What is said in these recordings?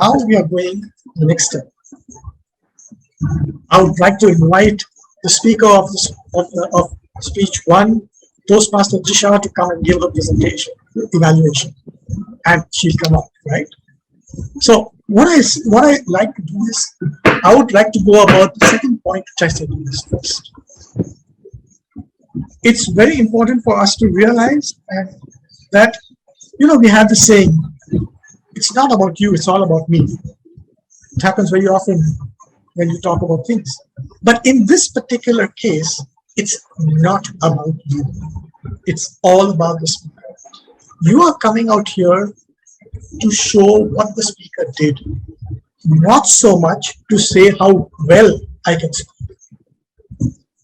now we are going to the next step. I would like to invite the speaker of speech 1, Toastmaster Jisha, to come and give her presentation, evaluation, and she'll come up, right? So what I like to do is, I would like to go about the second point, which I said in this first. It's very important for us to realize that, we have the saying, it's not about you, it's all about me. It happens very often when you talk about things. But in this particular case, it's not about you. It's all about the speaker. You are coming out here to show what the speaker did, not so much to say how well I can speak.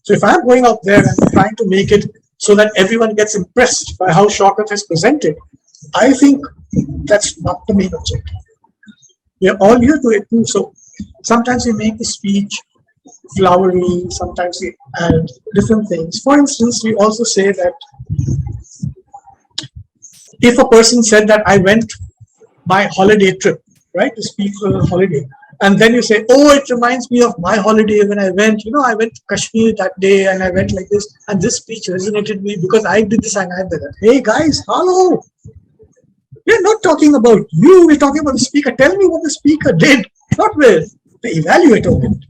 So if I'm going out there and trying to make it so that everyone gets impressed by how Shaukat has presented, I think that's not the main objective. We're all here to it too. So sometimes we make the speech flowery, sometimes we add different things. For instance, we also say that if a person said that I went my holiday trip, right, to speak for a holiday, and then you say, oh, it reminds me of my holiday when I went, I went to Kashmir that day and I went like this, and this speech resonated with me because I did this and I did that. Hey guys, hello. We're not talking about you, we're talking about the speaker. Tell me what the speaker did, not where the evaluator went.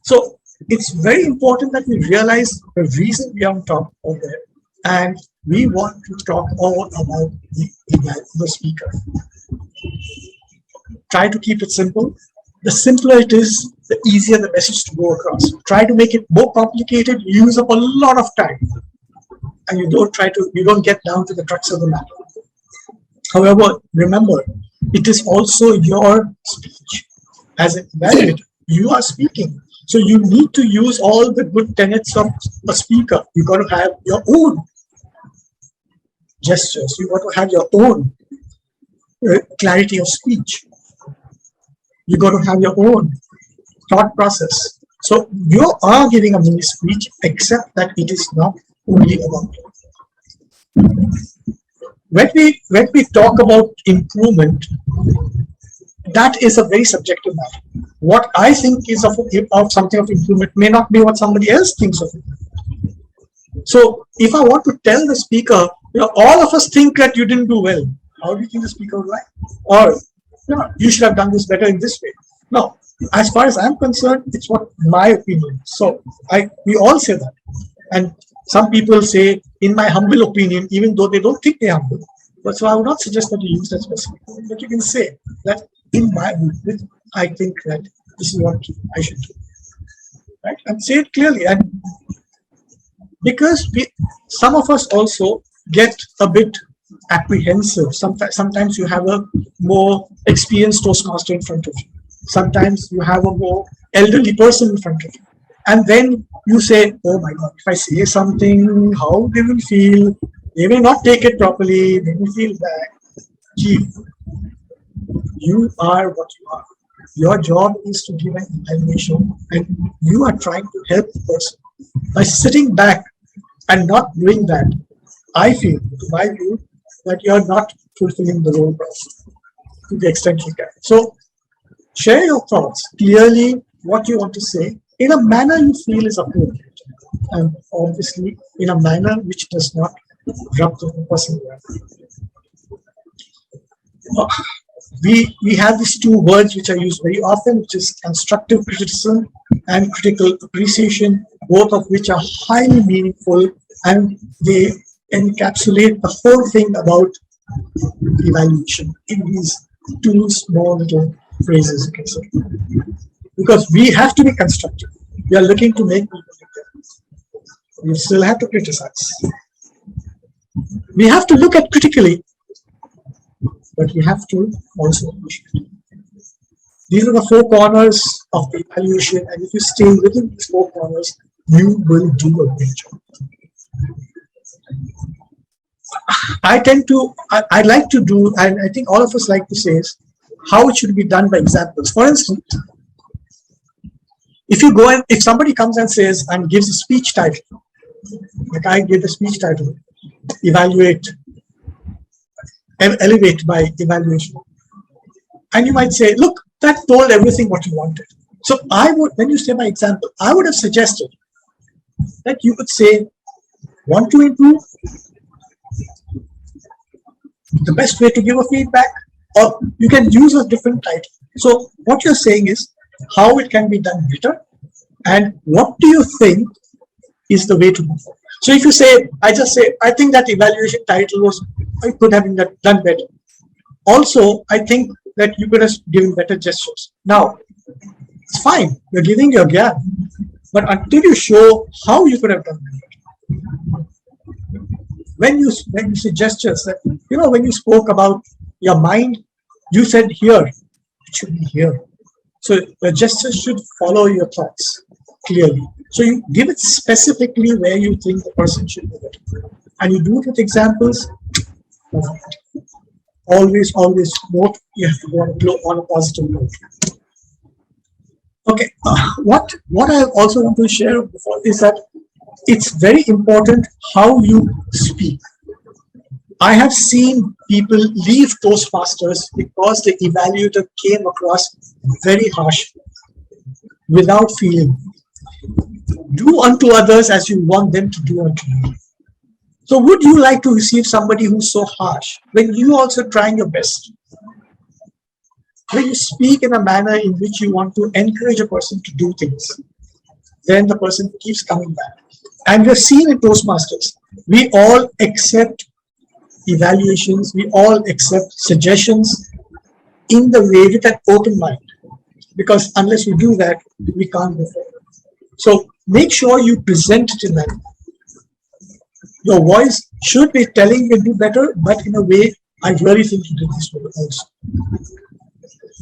So it's very important that we realize the reason we are on top of it, and we want to talk all about the speaker. Try to keep it simple. The simpler it is, the easier the message to go across. Try to make it more complicated, you use up a lot of time, and you don't get down to the crux of the matter. However, remember, it is also your speech. As an evaluator, you are speaking. So you need to use all the good tenets of a speaker. You got to have your own gestures. You got to have your own clarity of speech. You got to have your own thought process. So you are giving a mini speech, except that it is not only about you. When we talk about improvement, that is a very subjective matter. What I think is of something of improvement may not be what somebody else thinks of it. So if I want to tell the speaker, all of us think that you didn't do well. How do you think the speaker would like? Or you should have done this better in this way. No, as far as I'm concerned, it's what my opinion. So we all say that. And some people say, in my humble opinion, even though they don't think they're humble. But so I would not suggest that you use that specific. But you can say that in my opinion, I think that this is what I should do. Right? And say it clearly. And because some of us also get a bit apprehensive. Sometimes you have a more experienced Toastmaster in front of you. Sometimes you have a more elderly person in front of you. And then you say, oh my God, if I say something, how they will feel? They will not take it properly. They will feel bad. Gee, you are what you are. Your job is to give an evaluation, and you are trying to help the person. By sitting back and not doing that, I feel, to my view, that you are not fulfilling the role properly to the extent you can. So share your thoughts clearly, what you want to say, in a manner you feel is appropriate, and obviously in a manner which does not rub the person wrong. We have these two words which are used very often, which is constructive criticism and critical appreciation, both of which are highly meaningful, and they encapsulate the whole thing about evaluation in these two small little phrases, you can say. Because we have to be constructive. We are looking to make people think that. We still have to criticize. We have to look at critically, but we have to also appreciate. These are the four corners of the evaluation, and if you stay within these four corners, you will do a great job. I like to do, and I think all of us like to say, is how it should be done by examples. For instance, if somebody comes and says and gives a speech title, like I give the speech title, evaluate, elevate by evaluation. And you might say, look, that told everything what you wanted. So I would, when you say my example, I would have suggested that you could say, want to improve? The best way to give a feedback, or you can use a different title. So what you're saying is how it can be done better, and what do you think is the way to move forward. So if you say, I just say, I think that evaluation title was, I could have been done better. Also, I think that you could have given better gestures. Now, it's fine, you're giving your gap, but until you show how you could have done better. When you say gestures, that when you spoke about your mind, you said here, it should be here. So the gestures should follow your thoughts clearly. So you give it specifically where you think the person should do it, and you do it with examples. Always note, you have to go on a positive note. Okay, what I also want to share before is that it's very important how you speak. I have seen people leave Toastmasters because the evaluator came across very harsh, without feeling. Do unto others as you want them to do unto you. So would you like to receive somebody who's so harsh when you also trying your best? When you speak in a manner in which you want to encourage a person to do things, then the person keeps coming back. And we've seen in Toastmasters, we all accept evaluations, we all accept suggestions in the way with an open mind, because unless we do that, we can't move forward. So make sure you present it in that way. Your voice should be telling you to do better, but in a way, I really think you did this well also.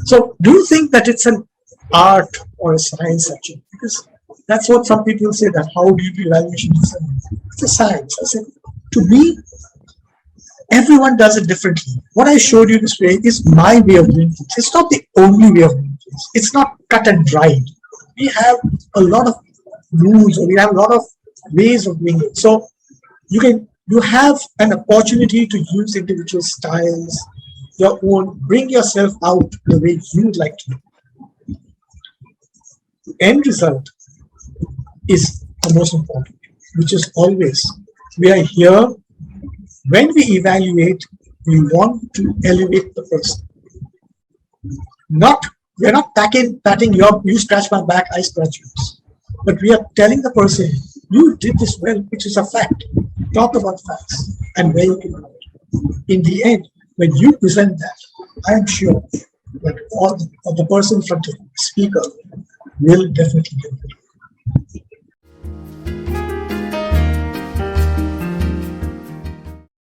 So do you think that it's an art or a science actually? Because that's what some people say, that how do you do evaluation? It's a science. I said, to me, everyone does it differently. What I showed you this way is my way of doing things. It's not the only way of doing things. It's not cut and dried. We have a lot of rules, or we have a lot of ways of doing it. So you have an opportunity to use individual styles, your own, bring yourself out the way you'd like to. The end result is the most important, which is always, we are here, when we evaluate, we want to elevate the person. We're not patting you scratch my back, I scratch yours. But we are telling the person, you did this well, which is a fact. Talk about facts and where you can go. In the end, when you present that, I am sure that all the person in front of the speaker will definitely get it.